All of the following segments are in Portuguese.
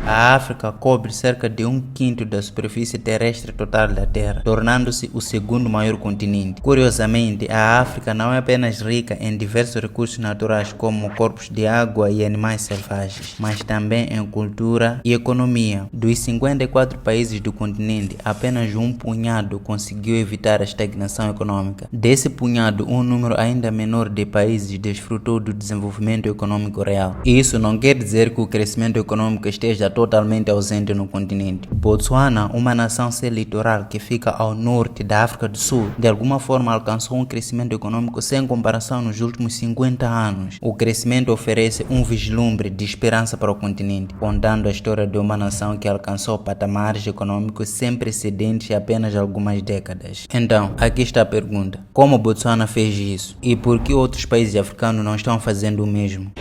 A África cobre cerca de 1/5 da superfície terrestre total da Terra, tornando-se o segundo maior continente. Curiosamente, a África não é apenas rica em diversos recursos naturais como corpos de água e animais selvagens, mas também em cultura e economia. Dos 54 países do continente, apenas um punhado conseguiu evitar a estagnação econômica. Desse punhado, um número ainda menor de países desfrutou do desenvolvimento econômico real. Isso não quer dizer que o crescimento econômico esteja totalmente ausente no continente. Botsuana, uma nação litoral que fica ao norte da África do Sul, de alguma forma alcançou um crescimento econômico sem comparação nos últimos 50 anos. O crescimento oferece um vislumbre de esperança para o continente, contando a história de uma nação que alcançou patamares econômicos sem precedentes em apenas algumas décadas. Então, aqui está a pergunta: como Botsuana fez isso? E por que outros países africanos não estão fazendo o mesmo?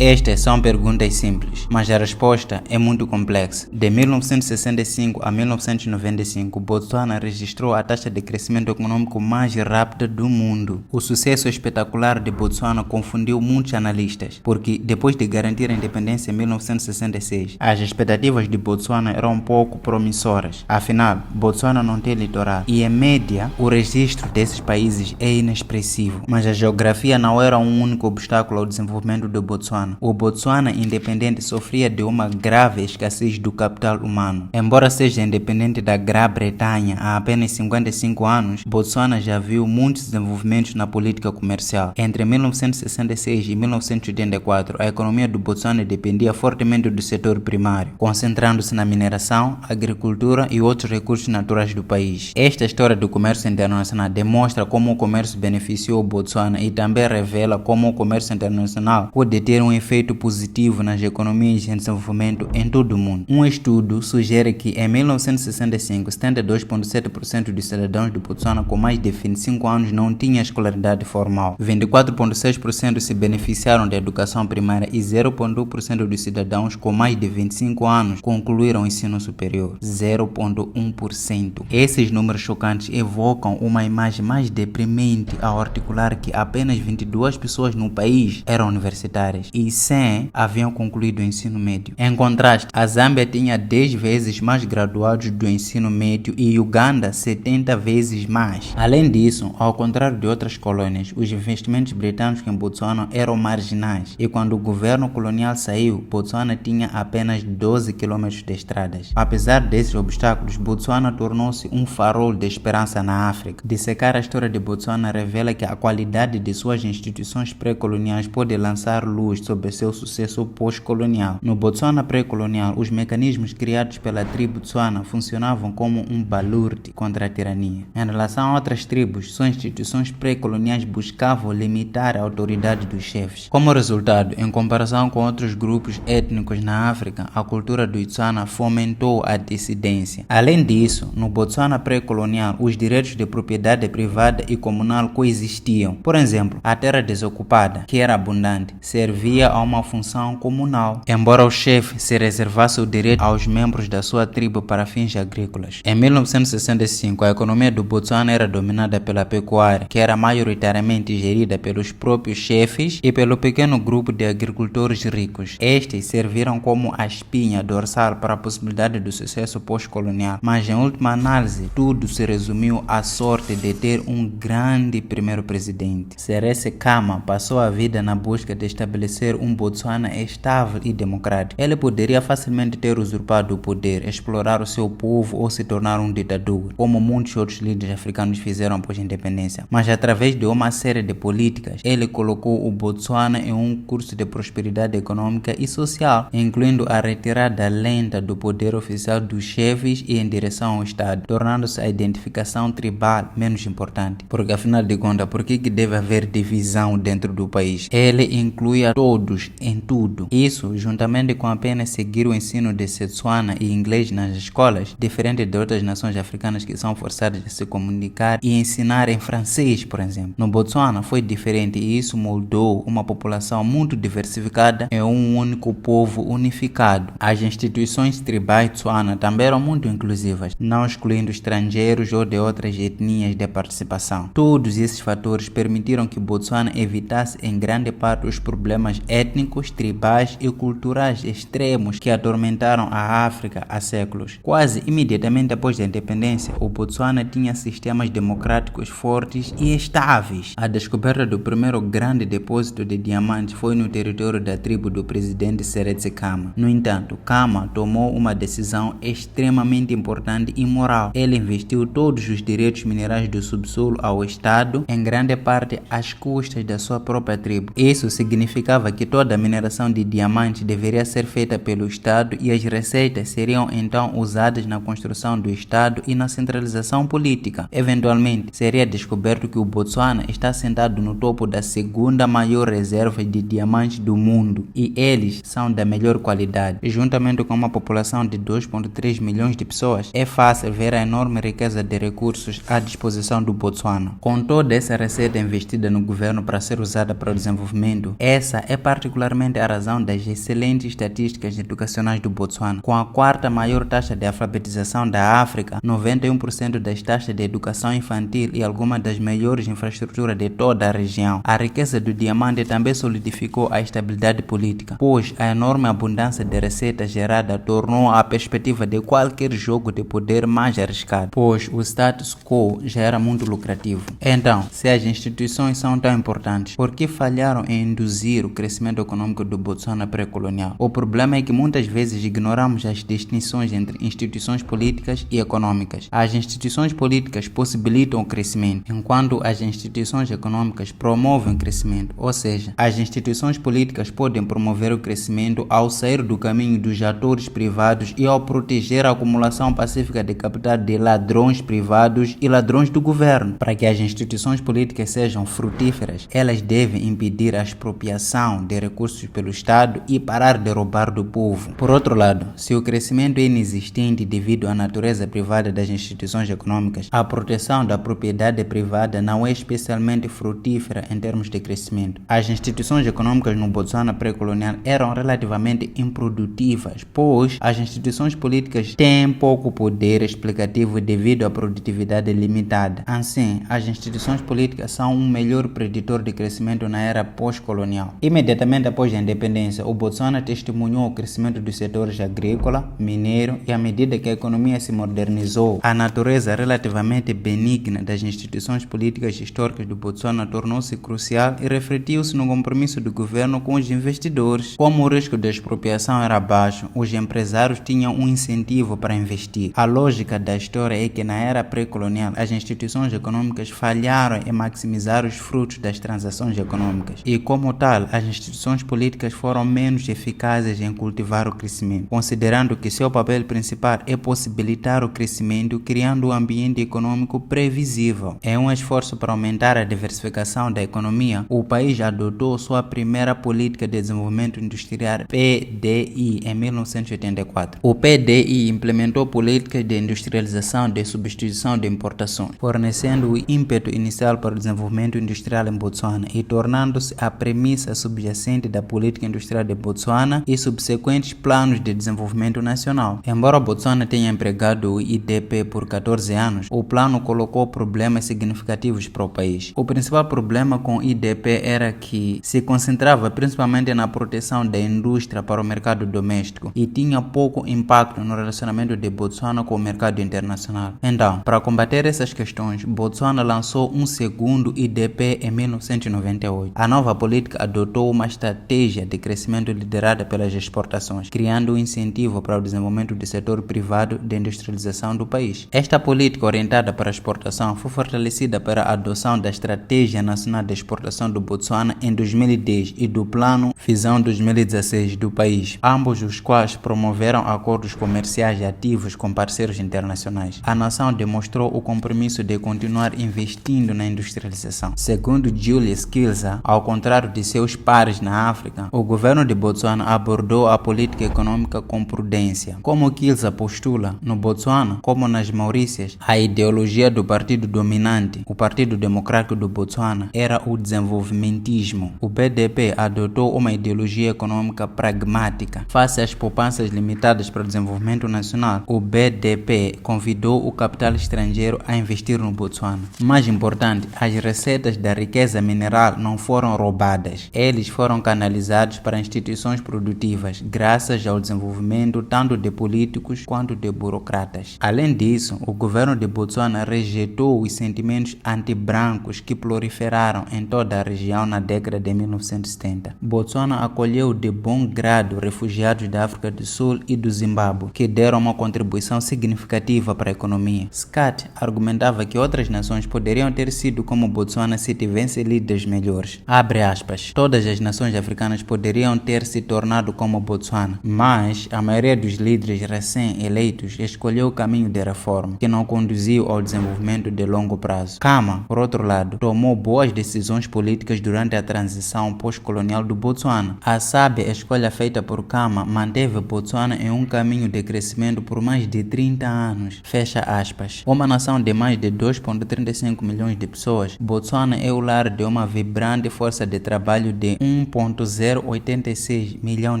Estas são perguntas simples, mas a resposta é muito complexa. De 1965 a 1995, Botsuana registrou a taxa de crescimento econômico mais rápida do mundo. O sucesso espetacular de Botsuana confundiu muitos analistas, porque depois de garantir a independência em 1966, as expectativas de Botsuana eram um pouco promissoras. Afinal, Botsuana não tem litoral e, em média, o registro desses países é inexpressivo. Mas a geografia não era um único obstáculo ao desenvolvimento de Botsuana. O Botsuana independente sofria de uma grave escassez do capital humano. Embora seja independente da Grã-Bretanha há apenas 55 anos, Botsuana já viu muitos desenvolvimentos na política comercial. Entre 1966 e 1984, a economia do Botsuana dependia fortemente do setor primário, concentrando-se na mineração, agricultura e outros recursos naturais do país. Esta história do comércio internacional demonstra como o comércio beneficiou o Botsuana e também revela como o comércio internacional pode ter um efeito positivo nas economias em desenvolvimento em todo o mundo. Um estudo sugere que em 1965, 72,7% dos cidadãos do Botsuana com mais de 25 anos não tinham escolaridade formal. 24,6% se beneficiaram da educação primária e 0,1% dos cidadãos com mais de 25 anos concluíram o ensino superior. 0,1%. Esses números chocantes evocam uma imagem mais deprimente ao articular que apenas 22 pessoas no país eram universitárias e 100 haviam concluído o ensino médio. Em contraste, a Zâmbia tinha 10 vezes mais graduados do ensino médio e Uganda 70 vezes mais. Além disso, ao contrário de outras colônias, os investimentos britânicos em Botsuana eram marginais e quando o governo colonial saiu, Botsuana tinha apenas 12 km de estradas. Apesar desses obstáculos, Botsuana tornou-se um farol de esperança na África. Dissecar a história de Botsuana revela que a qualidade de suas instituições pré-coloniais pode lançar luz sobre seu sucesso pós-colonial. No Botsuana pré-colonial, os mecanismos criados pela tribo Tswana funcionavam como um balurde contra a tirania. Em relação a outras tribos, suas instituições pré-coloniais buscavam limitar a autoridade dos chefes. Como resultado, em comparação com outros grupos étnicos na África, a cultura do Tswana fomentou a dissidência. Além disso, no Botsuana pré-colonial, os direitos de propriedade privada e comunal coexistiam. Por exemplo, a terra desocupada, que era abundante, servia a uma função comunal, embora o chefe se reservasse o direito aos membros da sua tribo para fins agrícolas. Em 1965, a economia do Botsuana era dominada pela pecuária, que era majoritariamente gerida pelos próprios chefes e pelo pequeno grupo de agricultores ricos. Estes serviram como a espinha dorsal para a possibilidade do sucesso pós-colonial, mas em última análise, tudo se resumiu à sorte de ter um grande primeiro presidente. Seretse Khama passou a vida na busca de estabelecer um Botsuana estável e democrático. Ele poderia facilmente ter usurpado o poder, explorar o seu povo ou se tornar um ditador, como muitos outros líderes africanos fizeram após a independência. Mas através de uma série de políticas, ele colocou o Botsuana em um curso de prosperidade econômica e social, incluindo a retirada lenta do poder oficial dos chefes e em direção ao Estado, tornando-se a identificação tribal menos importante. Porque afinal de contas, por que deve haver divisão dentro do país? Ele inclui a todos em tudo. Isso, juntamente com apenas seguir o ensino de Setswana e inglês nas escolas, diferente de outras nações africanas que são forçadas a se comunicar e ensinar em francês, por exemplo. No Botsuana foi diferente e isso moldou uma população muito diversificada em um único povo unificado. As instituições tribais Tswana também eram muito inclusivas, não excluindo estrangeiros ou de outras etnias de participação. Todos esses fatores permitiram que Botsuana evitasse em grande parte os problemas étnicos, tribais e culturais extremos que atormentaram a África há séculos. Quase imediatamente após a independência, o Botsuana tinha sistemas democráticos fortes e estáveis. A descoberta do primeiro grande depósito de diamantes foi no território da tribo do presidente Seretse Khama. No entanto, Khama tomou uma decisão extremamente importante e moral. Ele investiu todos os direitos minerais do subsolo ao Estado, em grande parte às custas da sua própria tribo. Isso significava que toda a mineração de diamantes deveria ser feita pelo Estado e as receitas seriam então usadas na construção do Estado e na centralização política. Eventualmente, seria descoberto que o Botsuana está sentado no topo da segunda maior reserva de diamantes do mundo e eles são da melhor qualidade. Juntamente com uma população de 2,3 milhões de pessoas, é fácil ver a enorme riqueza de recursos à disposição do Botsuana. Com toda essa receita investida no governo para ser usada para o desenvolvimento, essa é particularmente a razão das excelentes estatísticas educacionais do Botsuana. Com a quarta maior taxa de alfabetização da África, 91% das taxas de educação infantil e algumas das melhores infraestruturas de toda a região. A riqueza do diamante também solidificou a estabilidade política, pois a enorme abundância de receita gerada tornou a perspectiva de qualquer jogo de poder mais arriscado, pois o status quo já era muito lucrativo. Então, se as instituições são tão importantes, por que falharam em induzir o crescimento econômico do Botsuana pré-colonial? O problema é que muitas vezes ignoramos as distinções entre instituições políticas e econômicas. As instituições políticas possibilitam o crescimento, enquanto as instituições econômicas promovem o crescimento. Ou seja, as instituições políticas podem promover o crescimento ao sair do caminho dos atores privados e ao proteger a acumulação pacífica de capital de ladrões privados e ladrões do governo. Para que as instituições políticas sejam frutíferas, elas devem impedir a expropriação de recursos pelo Estado e parar de roubar do povo. Por outro lado, se o crescimento é inexistente devido à natureza privada das instituições econômicas, a proteção da propriedade privada não é especialmente frutífera em termos de crescimento. As instituições econômicas no Botsuana pré-colonial eram relativamente improdutivas, pois as instituições políticas têm pouco poder explicativo devido à produtividade limitada. Assim, as instituições políticas são um melhor preditor de crescimento na era pós-colonial. Imediatamente após a independência, o Botsuana testemunhou o crescimento dos setores agrícola, mineiro e à medida que a economia se modernizou, a natureza relativamente benigna das instituições políticas históricas do Botsuana tornou-se crucial e refletiu-se no compromisso do governo com os investidores. Como o risco de expropriação era baixo, os empresários tinham um incentivo para investir. A lógica da história é que na era pré-colonial as instituições econômicas falharam em maximizar os frutos das transações econômicas e, como tal, as instituições políticas foram menos eficazes em cultivar o crescimento, considerando que seu papel principal é possibilitar o crescimento criando um ambiente econômico previsível. Em um esforço para aumentar a diversificação da economia, o país adotou sua primeira política de desenvolvimento industrial PDI em 1984. O PDI implementou políticas de industrialização de substituição de importações, fornecendo o ímpeto inicial para o desenvolvimento industrial em Botsuana e tornando-se a premissa subjacente da política industrial de Botsuana e subsequentes planos de desenvolvimento nacional. Embora Botsuana tenha empregado o IDP por 14 anos, o plano colocou problemas significativos para o país. O principal problema com o IDP era que se concentrava principalmente na proteção da indústria para o mercado doméstico e tinha pouco impacto no relacionamento de Botsuana com o mercado internacional. Então, para combater essas questões, Botsuana lançou um segundo IDP em 1998. A nova política adotou uma estratégia de crescimento liderada pelas exportações, criando um incentivo para o desenvolvimento do setor privado de industrialização do país. Esta política orientada para a exportação foi fortalecida pela adoção da Estratégia Nacional de Exportação do Botsuana em 2010 e do Plano Visão 2016 do país, ambos os quais promoveram acordos comerciais ativos com parceiros internacionais. A nação demonstrou o compromisso de continuar investindo na industrialização. Segundo Julius Kilza, ao contrário de seus pares na África, o governo de Botsuana abordou a política econômica com prudência. Como Kilza postula, no Botsuana, como nas Maurícias, a ideologia do partido dominante, o Partido Democrático do Botsuana, era o desenvolvimentismo. O BDP adotou uma ideologia econômica pragmática. Face às poupanças limitadas para o desenvolvimento nacional, o BDP convidou o capital estrangeiro a investir no Botsuana. Mais importante, as receitas da riqueza mineral não foram roubadas. Eles foram canalizados para instituições produtivas, graças ao desenvolvimento tanto de políticos quanto de burocratas. Além disso, o governo de Botsuana rejeitou os sentimentos anti-brancos que proliferaram em toda a região na década de 1970. Botsuana acolheu de bom grado refugiados da África do Sul e do Zimbábue, que deram uma contribuição significativa para a economia. Scott argumentava que outras nações poderiam ter sido como Botsuana se tivessem líderes melhores. Abre aspas. Todas as nações africanas poderiam ter se tornado como Botsuana, mas a maioria dos líderes recém-eleitos escolheu o caminho de reforma, que não conduziu ao desenvolvimento de longo prazo. Khama, por outro lado, tomou boas decisões políticas durante a transição pós-colonial do Botsuana. A sábia escolha feita por Khama manteve Botsuana em um caminho de crescimento por mais de 30 anos. Fecha aspas. Uma nação de mais de 2,35 milhões de pessoas, Botsuana é o lar de uma vibrante força de trabalho de 1,086 milhão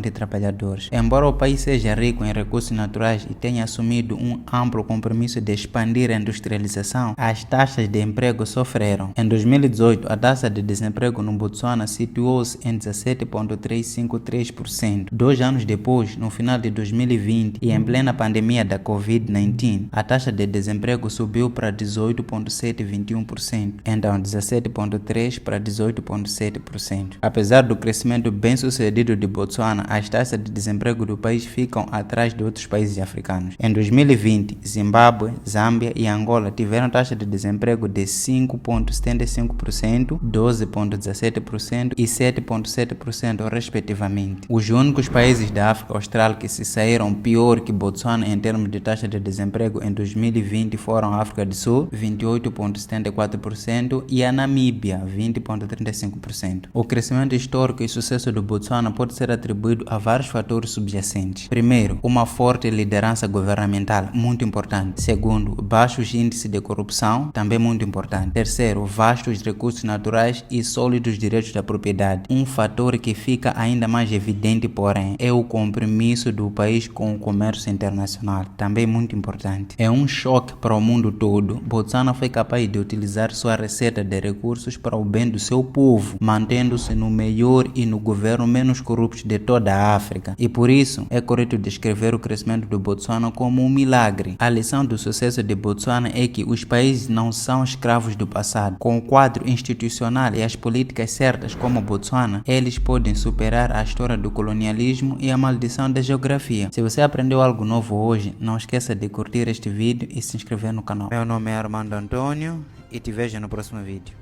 de trabalhadores. Embora o país seja rico em recursos naturais e tenha assumido um amplo compromisso de expandir a industrialização, as taxas de emprego sofreram. Em 2018, a taxa de desemprego no Botsuana situou-se em 17,353%. 2 anos depois, no final de 2020 e em plena pandemia da Covid-19, a taxa de desemprego subiu para 18,721%, então 17,3% para 18,7%. Apesar do crescimento bem-sucedido de Botsuana, as taxas de desemprego do país ficam atrás de outros países africanos. Em 2020, Zimbábue, Zâmbia e Angola tiveram taxa de desemprego de 5,75%, 12,17% e 7,7% respectivamente. Os únicos países da África Austral que se saíram pior que Botsuana em termos de taxa de desemprego em 2020 foram a África do Sul, 28,74% e a Namíbia, 20,35%. O crescimento histórico e sucesso do Botsuana pode ser atribuído a vários fatores subjacentes. Primeiro, uma forte liderança governamental, muito importante. Segundo, baixos índices de corrupção, também muito importante. Terceiro, vastos recursos naturais e sólidos direitos da propriedade. Um fator que fica ainda mais evidente, porém, é o compromisso do país com o comércio internacional, também muito importante. É um choque para o mundo todo. Botsuana foi capaz de utilizar sua receita de recursos para o bem do seu povo, mantendo-se no melhor e no governo menos corrupto de toda a África. E por isso, é correto descrever o crescimento do Botsuana como um milagre. A lição do sucesso de Botsuana é que os países não são escravos do passado. Com o quadro institucional e as políticas certas como Botsuana, eles podem superar a história do colonialismo e a maldição da geografia. Se você aprendeu algo novo hoje, não esqueça de curtir este vídeo e se inscrever no canal. Meu nome é Armando Antônio e te vejo no próximo vídeo.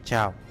Tchau!